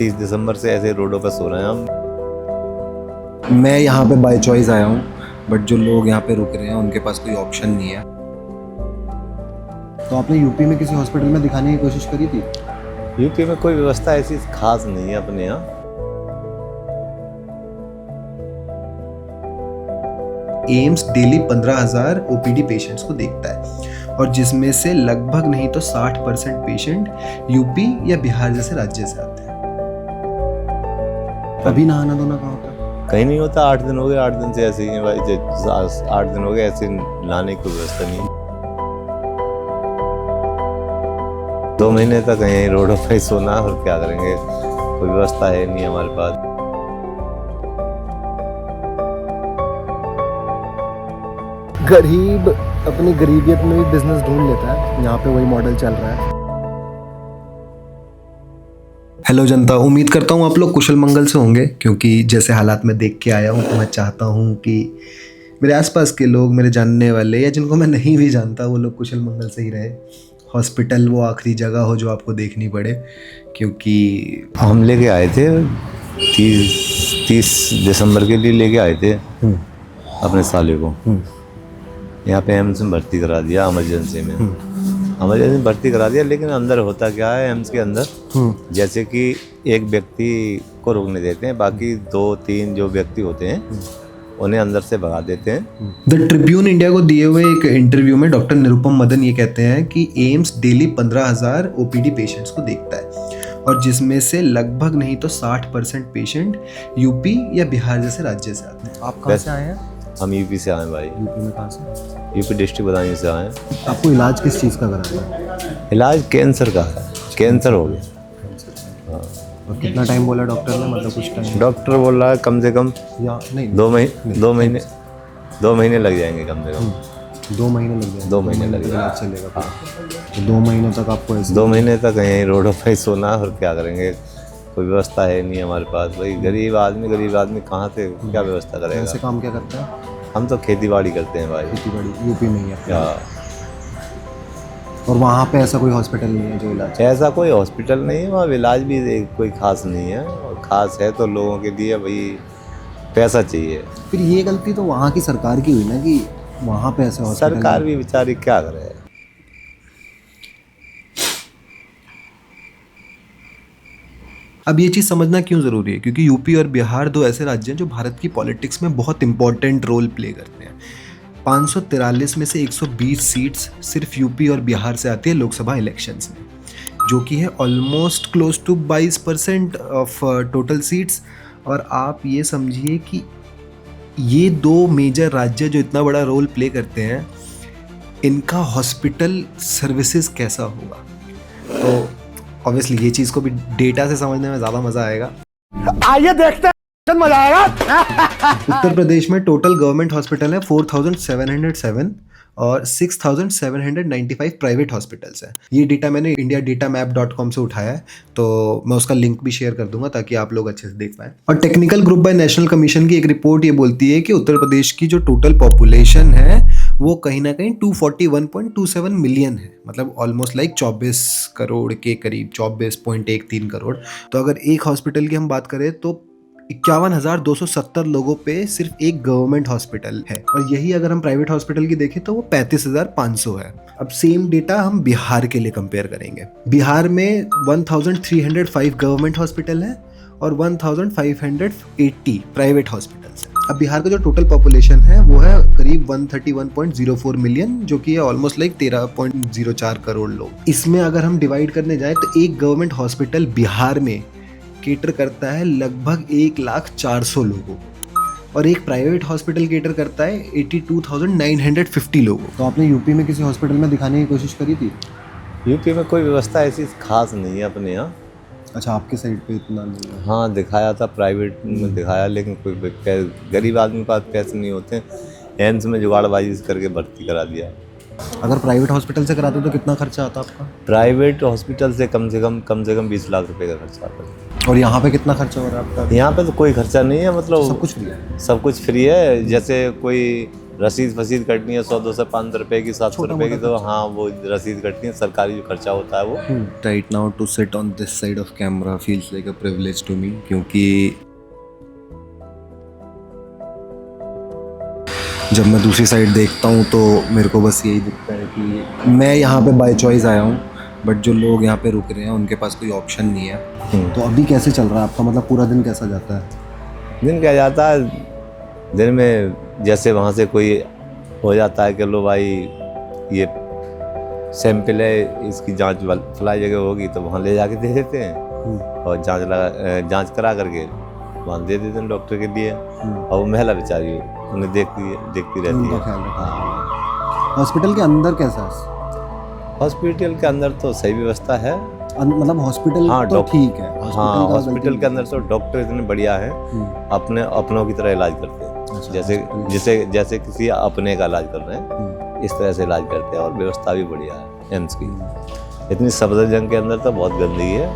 30 दिसंबर से ऐसे रोडों पर सो रहे हैं हम। मैं यहाँ पे बाय चॉइस आया हूँ, बट जो लोग यहाँ पे रुक रहे हैं उनके पास कोई ऑप्शन नहीं है। तो आपने यूपी में किसी हॉस्पिटल में दिखाने की कोशिश करी थी? यूपी में कोई व्यवस्था ऐसी खास नहीं है अपने यहाँ। एम्स डेली 15,000 ओपीडी पेशेंट्स को देखता है और जिसमें से लगभग नहीं तो 60% पेशेंट यूपी या बिहार जैसे राज्य से आते हैं। अभी नहाना धोना कहाँ होता है? कहीं नहीं होता। 8 दिन हो गए, 8 दिन से ऐसे ही है भाई। 8 दिन हो गए ऐसे नहाने की कोई व्यवस्था नहीं है। 2 महीने तक यहीं रोडों पर ही सोना, और क्या करेंगे, कोई व्यवस्था है नहीं हमारे पास। गरीब अपनी गरीबियत में भी बिजनेस ढूंढ लेता है, यहाँ पे वही मॉडल चल रहा है। हेलो जनता, उम्मीद करता हूँ आप लोग कुशल मंगल से होंगे, क्योंकि जैसे हालात में देख के आया हूँ तो मैं चाहता हूँ कि मेरे आसपास के लोग, मेरे जानने वाले या जिनको मैं नहीं भी जानता, वो लोग कुशल मंगल से ही रहे। हॉस्पिटल वो आखिरी जगह हो जो आपको देखनी पड़े, क्योंकि हम लेके आए थे 30 दिसंबर के लिए लेके आए थे अपने साले को। यहाँ पे एम्स में भर्ती करा दिया, इमरजेंसी में। इमरजेंसी में भर्ती करा दिया, लेकिन अंदर होता क्या है एम्स के अंदर, जैसे कि एक व्यक्ति को रुकने देते हैं, बाकी 2-3 जो व्यक्ति होते हैं उन्हें अंदर से भगा देते हैं। द ट्रिब्यून इंडिया को दिए हुए एक इंटरव्यू में डॉक्टर निरुपम मदन ये कहते हैं कि एम्स डेली 15,000 ओपीडी पेशेंट्स को देखता है और जिसमें से लगभग नहीं तो 60% पेशेंट यूपी या बिहार जैसे राज्य से आते हैं। आप कहाँ से आए हैं? हम यूपी से आए भाई। यूपी में कहाँ से? यूपी डिस्ट्रिक्ट बदायूं से आए हैं। आपको इलाज किस चीज़ का कराना है? इलाज कैंसर का है, कैंसर हो गया। हाँ। और कितना टाइम बोला डॉक्टर ने, मतलब कुछ टाइम? डॉक्टर बोल रहा है कम से कम या नहीं 2 महीने लग जाएंगे कम से कम। 2 महीने लग जाएंगे। 2 महीने लग इलाज चलेगा। तो 2 महीने तक आपको ऐसे 2 महीने तक यहीं रोडों पर ही सोना, और क्या करेंगे, कोई व्यवस्था है नहीं हमारे पास भाई। गरीब आदमी कहाँ से क्या व्यवस्था करेगा? ऐसे काम क्या करता है? हम तो खेती बाड़ी करते हैं भाई। खेती बाड़ी यूपी में ही है क्या? और वहाँ पे ऐसा कोई हॉस्पिटल नहीं है जो इलाज? ऐसा कोई हॉस्पिटल नहीं है, वहाँ इलाज भी कोई खास नहीं है, और खास है तो लोगों के लिए भाई पैसा चाहिए। फिर ये गलती तो वहाँ की सरकार की हुई ना कि वहाँ पे ऐसे हॉस्पिटल। सरकार भी बेचारी क्या करे। अब ये चीज़ समझना क्यों ज़रूरी है, क्योंकि यूपी और बिहार 2 ऐसे राज्य हैं जो भारत की पॉलिटिक्स में बहुत इंपॉर्टेंट रोल प्ले करते हैं। 543 में से 120 सीट्स सिर्फ यूपी और बिहार से आती है लोकसभा इलेक्शंस में, जो कि है almost close to 22% of total seats. और आप ये समझिए कि ये 2 मेजर राज्य जो इतना बड़ा रोल प्ले करते हैं, इनका हॉस्पिटल सर्विसेज कैसा होगा। तो ऑब्वियसली ये चीज़ को भी डेटा से समझने में ज़्यादा मज़ा आएगा। आइए देखते हैं, मजा आएगा। उत्तर प्रदेश में टोटल गवर्नमेंट हॉस्पिटल है 4,707 और 6,795 प्राइवेट हॉस्पिटल्स हैं। ये डेटा मैंने indiadatamap.com से उठाया है, तो मैं उसका लिंक भी शेयर कर दूंगा ताकि आप लोग अच्छे से देख पाएं। और technical group by national commission की एक रिपोर्ट ये बोलती है कि उत्तर प्रदेश की जो टोटल पॉपुलेशन है वो कहीं ना कहीं 241.27 मिलियन है, मतलब ऑलमोस्ट लाइक 24 करोड़ के करीब, 24.13 करोड़। तो अगर एक हॉस्पिटल की हम बात करें तो 51,270 लोगों पे सिर्फ एक गवर्नमेंट हॉस्पिटल है, और यही अगर हम प्राइवेट हॉस्पिटल की देखें तो वो 35,500 है। अब सेम डेटा हम बिहार के लिए कंपेयर करेंगे। बिहार में 1,305 गवर्नमेंट हॉस्पिटल है और 1,580 प्राइवेट हॉस्पिटल्स हैं। अब बिहार का जो टोटल पॉपुलेशन है वो है करीब 131.04 मिलियन, जो कि है ऑलमोस्ट लाइक 13.04 करोड़ लोग। इसमें अगर हम डिवाइड करने जाएं तो एक गवर्नमेंट हॉस्पिटल बिहार में केटर करता है लगभग 1,04,000 लोगों को, और एक प्राइवेट हॉस्पिटल केटर करता है 82,950 लोगों को। तो आपने यूपी में किसी हॉस्पिटल में दिखाने की कोशिश करी थी? यूपी में कोई व्यवस्था ऐसी खास नहीं है अपने यहाँ। अच्छा, आपके साइड पे इतना नहीं है? हाँ, दिखाया था, प्राइवेट में दिखाया, लेकिन कोई गरीब आदमी के पास पैसे नहीं होते। एम्स में जुगाड़बाजी करके भर्ती करा दिया। अगर प्राइवेट हॉस्पिटल से कराते तो कितना खर्चा आता आपका? प्राइवेट हॉस्पिटल से कम से कम 20 लाख रुपए का खर्चा आता है। और यहाँ पे कितना खर्चा हो रहा है आपका? यहाँ पे तो कोई खर्चा नहीं है, मतलब सब कुछ फ्री है। सब कुछ फ्री है। जैसे कोई रसीद फसीद कटनी है 100-200-500 रुपए की, 700 रुपए की, तो हाँ वो रसीद कटनी है, सरकारी जो खर्चा होता है वो। Right now to sit on this side of camera feels like a privilege to me, क्योंकि जब मैं दूसरी साइड देखता हूँ तो मेरे को बस यही दिखता है कि मैं यहाँ पे बाय चॉइस आया हूँ, बट जो लोग यहाँ पे रुक रहे हैं उनके पास कोई ऑप्शन नहीं है। तो अभी कैसे चल रहा है आपका, मतलब पूरा दिन कैसा जाता है? दिन क्या जाता है, दिन में जैसे वहाँ से कोई हो जाता है कि लो भाई ये सैंपल है, इसकी जांच फलाई जगह होगी तो वहाँ ले जाके दे देते हैं, और जांच करा करके वहाँ दे देते हैं डॉक्टर के लिए, और वो महिला बेचारी उन्हें देखती रहती है। हॉस्पिटल के अंदर कैसा है? हॉस्पिटल के अंदर तो सही व्यवस्था है, मतलब हॉस्पिटल हाँ, तो ठीक है। हाँ हॉस्पिटल के अंदर तो डॉक्टर इतने बढ़िया हैं, अपनों की तरह इलाज करते हैं, जैसे किसी अपने का इलाज कर रहे हैं इस तरह से इलाज करते हैं, और व्यवस्था भी बढ़िया है एम्स की। इतनी सफदरजंग के अंदर तो बहुत गंदगी है,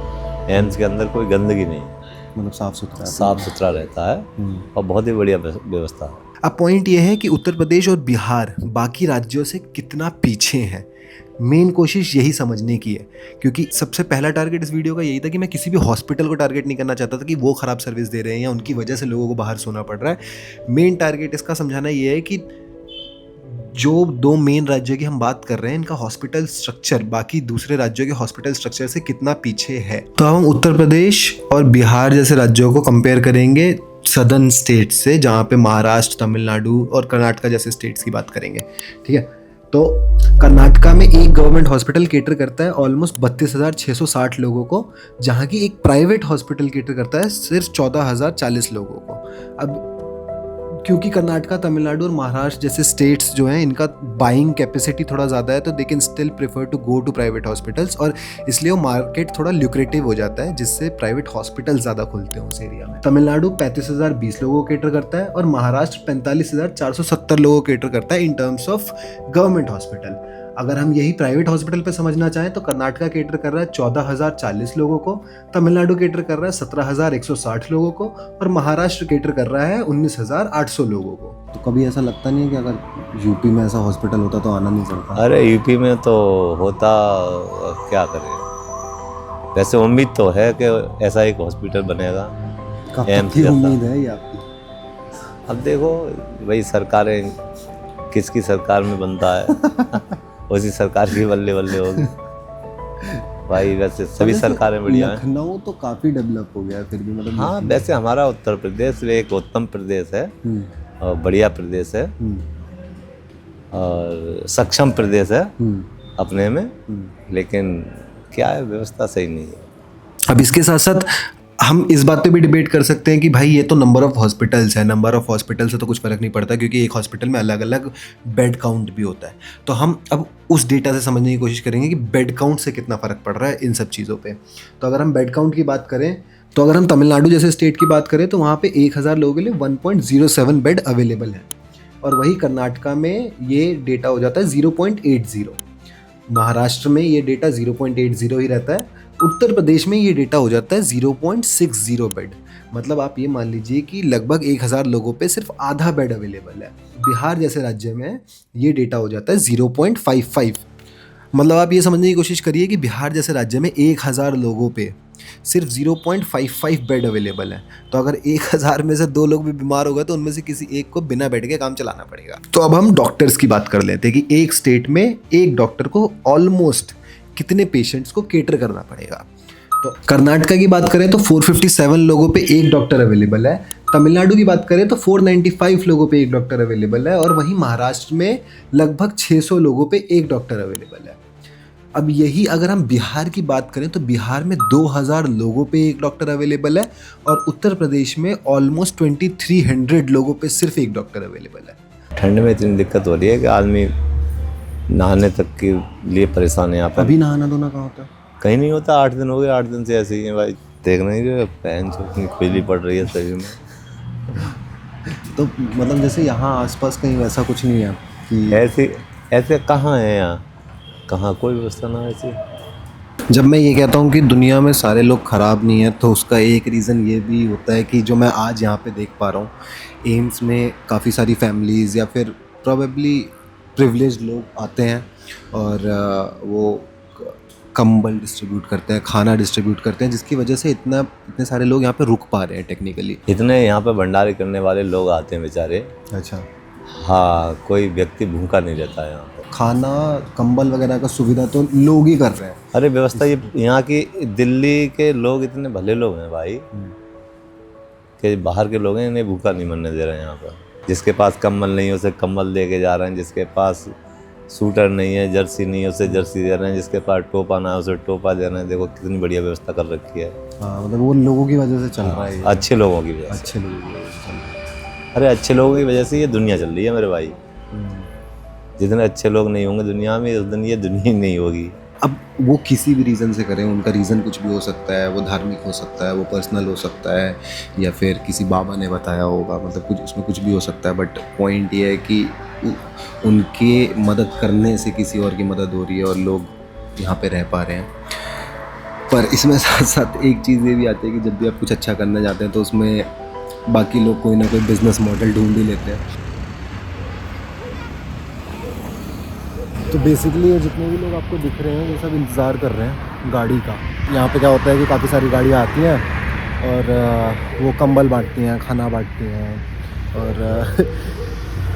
एम्स के अंदर कोई गंदगी नहीं है, मतलब साफ सुथरा रहता है, और बहुत ही बढ़िया व्यवस्था है। अब पॉइंट ये है कि उत्तर प्रदेश और बिहार बाकी राज्यों से कितना पीछे हैं। मेन कोशिश यही समझने की है, क्योंकि सबसे पहला टारगेट इस वीडियो का यही था कि मैं किसी भी हॉस्पिटल को टारगेट नहीं करना चाहता था कि वो ख़राब सर्विस दे रहे हैं या उनकी वजह से लोगों को बाहर सोना पड़ रहा है। मेन टारगेट इसका समझाना ये है कि जो दो मेन राज्यों की हम बात कर रहे हैं, इनका हॉस्पिटल स्ट्रक्चर बाकी दूसरे राज्यों के हॉस्पिटल स्ट्रक्चर से कितना पीछे है। तो हम उत्तर प्रदेश और बिहार जैसे राज्यों को कंपेयर करेंगे सदर्न स्टेट्स से, जहाँ पे महाराष्ट्र, तमिलनाडु और कर्नाटका जैसे स्टेट्स की बात करेंगे, ठीक है। तो कर्नाटका में एक गवर्नमेंट हॉस्पिटल केटर करता है ऑलमोस्ट 32,660 लोगों को, जहाँ की एक प्राइवेट हॉस्पिटल केटर करता है सिर्फ 14,040 लोगों को। अब क्योंकि कर्नाटका, तमिलनाडु और महाराष्ट्र जैसे स्टेट्स जो हैं, इनका बाइंग कैपेसिटी थोड़ा ज़्यादा है, तो they can still prefer to go to private hospitals, और इसलिए वो मार्केट थोड़ा ल्यूक्रेटिव हो जाता है, जिससे प्राइवेट हॉस्पिटल ज़्यादा खुलते हैं उस एरिया में। तमिलनाडु 35,020 लोगों को केटर करता है और महाराष्ट्र 45,470 लोगों को केटर करता है in terms of government hospital. अगर हम यही प्राइवेट हॉस्पिटल पे समझना चाहें तो कर्नाटका केटर कर रहा है 14,040 लोगों को, तमिलनाडु केटर कर रहा है 17,160 लोगों को, और महाराष्ट्र केटर कर रहा है 19,800 लोगों को। तो कभी ऐसा लगता नहीं है कि अगर यूपी में ऐसा हॉस्पिटल होता तो आना नहीं चलता? अरे यूपी में तो होता, क्या करें, वैसे उम्मीद तो है कि ऐसा एक हॉस्पिटल बनेगा। उम्मीद है ये आपकी? अब देखो भाई, सरकारें किसकी सरकार में बनता है उसी सरकार की बल्ले बल्ले होगी भाई। वैसे सभी सरकारें बढ़िया हैं। लखनऊ तो काफ़ी डेवलप हो गया है फिर भी, मतलब हाँ, वैसे हमारा उत्तर प्रदेश एक उत्तम प्रदेश है और बढ़िया प्रदेश है और सक्षम प्रदेश है अपने में, लेकिन क्या है, व्यवस्था सही नहीं है। अब इसके साथ साथ हम इस बात पे भी डिबेट कर सकते हैं कि भाई ये तो नंबर ऑफ़ हॉस्पिटल्स है, नंबर ऑफ़ हॉस्पिटल से तो कुछ फ़र्क नहीं पड़ता, क्योंकि एक हॉस्पिटल में अलग अलग बेड काउंट भी होता है। तो हम अब उस डेटा से समझने की कोशिश करेंगे कि बेड काउंट से कितना फ़र्क पड़ रहा है इन सब चीज़ों पे। तो अगर हम बेड काउंट की बात करें, तो अगर हम तमिलनाडु जैसे स्टेट की बात करें तो वहाँ पे 1,000 लोगों के लिए 1.07 बेड अवेलेबल है, और वही कर्नाटका में ये डेटा हो जाता है 0.80, महाराष्ट्र में ये डेटा 0.80 ही रहता है, उत्तर प्रदेश में ये डेटा हो जाता है 0.60 बेड। मतलब आप ये मान लीजिए कि लगभग 1,000 लोगों पे सिर्फ आधा बेड अवेलेबल है। बिहार जैसे राज्य में ये डेटा हो जाता है 0.55। मतलब आप ये समझने की कोशिश करिए कि बिहार जैसे राज्य में 1,000 लोगों पे सिर्फ 0.55 बेड अवेलेबल है। तो अगर 1,000 में से 2 लोग भी बीमार हो गए तो उनमें से किसी एक को बिना बेड के काम चलाना पड़ेगा। तो अब हम डॉक्टर्स की बात कर लेते हैं कि एक स्टेट में एक डॉक्टर को ऑलमोस्ट कितने पेशेंट्स को केटर करना पड़ेगा। तो कर्नाटका की बात करें तो 457 लोगों पे एक डॉक्टर अवेलेबल है, तमिलनाडु की बात करें तो 495 लोगों पे एक डॉक्टर अवेलेबल है, और वहीं महाराष्ट्र में लगभग 600 लोगों पे एक डॉक्टर अवेलेबल है। अब यही अगर हम बिहार की बात करें तो बिहार में 2,000 लोगों पे एक डॉक्टर अवेलेबल है, और उत्तर प्रदेश में ऑलमोस्ट 2,300 लोगों पे सिर्फ एक डॉक्टर अवेलेबल है। ठंड में इतनी दिक्कत हो रही है कि आदमी नहाने तक के लिए परेशान है यहाँ पर। अभी नहाना धोना कहाँ होता है? कहीं नहीं होता, 8 दिन हो गए, 8 दिन से ऐसे ही है भाई। देख नहीं रहे पैन से इतनी खुजली पड़ रही है शरीर में। तो मतलब जैसे यहाँ आसपास कहीं वैसा कुछ नहीं है कि ऐसे कहाँ है यहाँ, कहाँ कोई व्यवस्था ना ऐसी। जब मैं ये कहता हूँ कि दुनिया में सारे लोग ख़राब नहीं है, तो उसका एक रीज़न ये भी होता है कि जो मैं आज यहाँ पे देख पा रहा हूँ, एम्स में काफ़ी सारी फैमिलीज़ या फिर प्रोबेबली प्रिविलेज्ड लोग आते हैं और वो कंबल डिस्ट्रीब्यूट करते हैं, खाना डिस्ट्रीब्यूट करते हैं, जिसकी वजह से इतने सारे लोग यहाँ पे रुक पा रहे हैं टेक्निकली। इतने यहाँ पे भंडारे करने वाले लोग आते हैं बेचारे। अच्छा, हाँ, कोई व्यक्ति भूखा नहीं रहता है यहाँ पे। खाना कंबल वगैरह का सुविधा तो लोग ही कर रहे हैं। अरे व्यवस्था ये यहाँ की, दिल्ली के लोग इतने भले लोग हैं भाई कि बाहर के लोग हैं, इन्हें भूखा नहीं मरने दे रहे हैं यहाँ पर। जिसके पास कंबल नहीं है उसे कंबल दे के जा रहे हैं, जिसके पास सूटर नहीं है, जर्सी नहीं है, उसे जर्सी दे रहे हैं, जिसके पास टोपा ना है उसे टोपा दे रहे हैं। देखो कितनी बढ़िया व्यवस्था कर रखी है। हाँ, मतलब वो लोगों की वजह से चल रहा है ये। अच्छे लोगों की वजह से। अच्छे लोगों की वजह से चल रहा है। अरे अच्छे लोगों की वजह से ये दुनिया चल रही है मेरे भाई। जितने अच्छे लोग नहीं होंगे दुनिया में, उस दिन ये दुनिया ही नहीं होगी। अब वो किसी भी रीज़न से करें, उनका रीज़न कुछ भी हो सकता है, वो धार्मिक हो सकता है, वो पर्सनल हो सकता है, या फिर किसी बाबा ने बताया होगा, मतलब कुछ उसमें कुछ भी हो सकता है। बट पॉइंट ये है कि उनके मदद करने से किसी और की मदद हो रही है और लोग यहाँ पे रह पा रहे हैं। पर इसमें साथ साथ एक चीज़ ये भी आती है कि जब भी आप कुछ अच्छा करना चाहते हैं तो उसमें बाकी लोग कोई ना कोई बिजनेस मॉडल ढूंढ ही लेते हैं। तो बेसिकली ये जितने भी लोग आपको दिख रहे हैं वो सब इंतज़ार कर रहे हैं गाड़ी का। यहाँ पे क्या होता है कि काफ़ी सारी गाड़ियाँ आती हैं और वो कंबल बांटती हैं, खाना बांटती हैं, और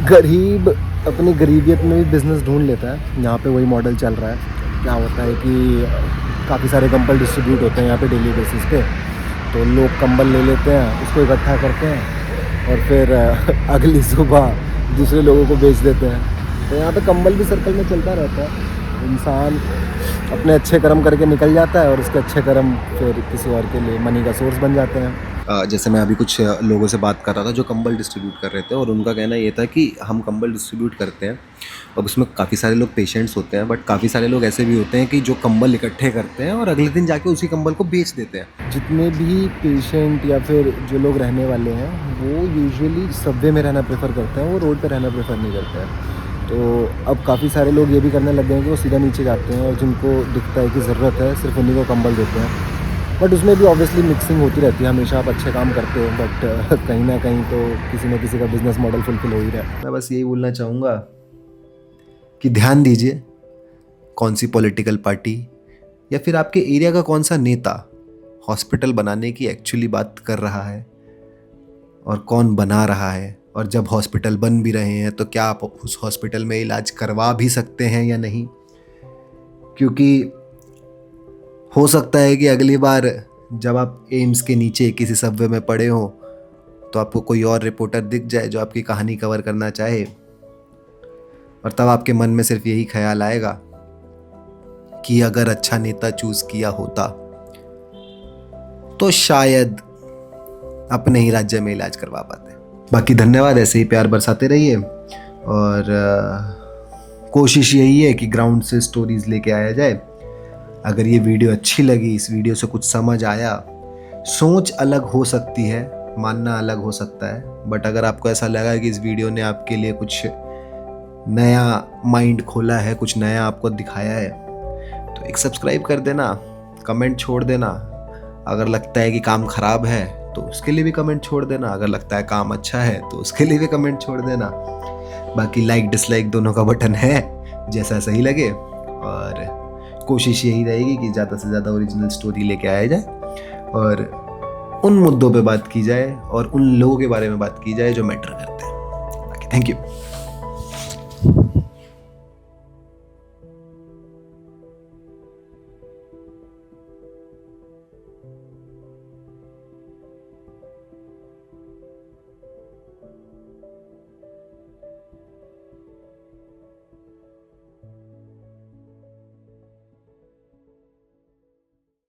गरीब अपनी गरीबियत में भी बिज़नेस ढूंढ लेता है। यहाँ पे वही मॉडल चल रहा है। क्या होता है कि काफ़ी सारे कंबल डिस्ट्रीब्यूट होते हैं यहाँ पे डेली बेसिस पे, तो लोग कंबल ले लेते हैं, उसको इकट्ठा करते हैं और फिर अगली सुबह दूसरे लोगों को बेच देते हैं। तो यहाँ पे कंबल भी सर्कल में चलता रहता है। इंसान अपने अच्छे कर्म करके निकल जाता है और उसके अच्छे कर्म फिर किसी और के लिए मनी का सोर्स बन जाते हैं। जैसे मैं अभी कुछ लोगों से बात कर रहा था जो कंबल डिस्ट्रीब्यूट कर रहे थे, और उनका कहना ये था कि हम कंबल डिस्ट्रीब्यूट करते हैं और उसमें काफ़ी सारे लोग पेशेंट्स होते हैं, बट काफ़ी सारे लोग ऐसे भी होते हैं कि जो कंबल इकट्ठे करते हैं और अगले दिन जाके उसी कंबल को बेच देते हैं। जितने भी पेशेंट या फिर जो लोग रहने वाले हैं वो यूजुअली सबवे में रहना प्रेफर करते हैं, वो रोड पर रहना प्रेफर नहीं करते हैं। तो अब काफ़ी सारे लोग ये भी करने लग गए हैं कि वो सीधा नीचे जाते हैं और जिनको दिखता है कि ज़रूरत है सिर्फ उन्हीं को कंबल देते हैं। बट उसमें भी ऑब्वियसली मिक्सिंग होती रहती है। हमेशा आप अच्छे काम करते हो बट कहीं ना कहीं तो किसी न किसी का बिजनेस मॉडल फुलफिल हो ही रहा है। मैं बस यही बोलना चाहूँगा कि ध्यान दीजिए कौन सी पॉलिटिकल पार्टी या फिर आपके एरिया का कौन सा नेता हॉस्पिटल बनाने की एक्चुअली बात कर रहा है और कौन बना रहा है, और जब हॉस्पिटल बन भी रहे हैं तो क्या आप उस हॉस्पिटल में इलाज करवा भी सकते हैं या नहीं। क्योंकि हो सकता है कि अगली बार जब आप एम्स के नीचे किसी सबवे में पड़े हो तो आपको कोई और रिपोर्टर दिख जाए जो आपकी कहानी कवर करना चाहे, और तब आपके मन में सिर्फ यही ख्याल आएगा कि अगर अच्छा नेता चूज किया होता तो शायद अपने ही राज्य में इलाज करवा पाते। बाकी धन्यवाद, ऐसे ही प्यार बरसाते रहिए, और कोशिश यही है कि ग्राउंड से स्टोरीज लेके आया जाए। अगर ये वीडियो अच्छी लगी, इस वीडियो से कुछ समझ आया, सोच अलग हो सकती है, मानना अलग हो सकता है, बट अगर आपको ऐसा लगा कि इस वीडियो ने आपके लिए कुछ नया माइंड खोला है, कुछ नया आपको दिखाया है, तो एक सब्सक्राइब कर देना, कमेंट छोड़ देना। अगर लगता है कि काम खराब है तो उसके लिए भी कमेंट छोड़ देना, अगर लगता है काम अच्छा है तो उसके लिए भी कमेंट छोड़ देना। बाकी लाइक डिसलाइक दोनों का बटन है, जैसा सही लगे, और कोशिश यही रहेगी कि ज़्यादा से ज़्यादा ओरिजिनल स्टोरी लेके आया जाए और उन मुद्दों पे बात की जाए और उन लोगों के बारे में बात की जाए जो मैटर करते हैं। बाकी थैंक यू।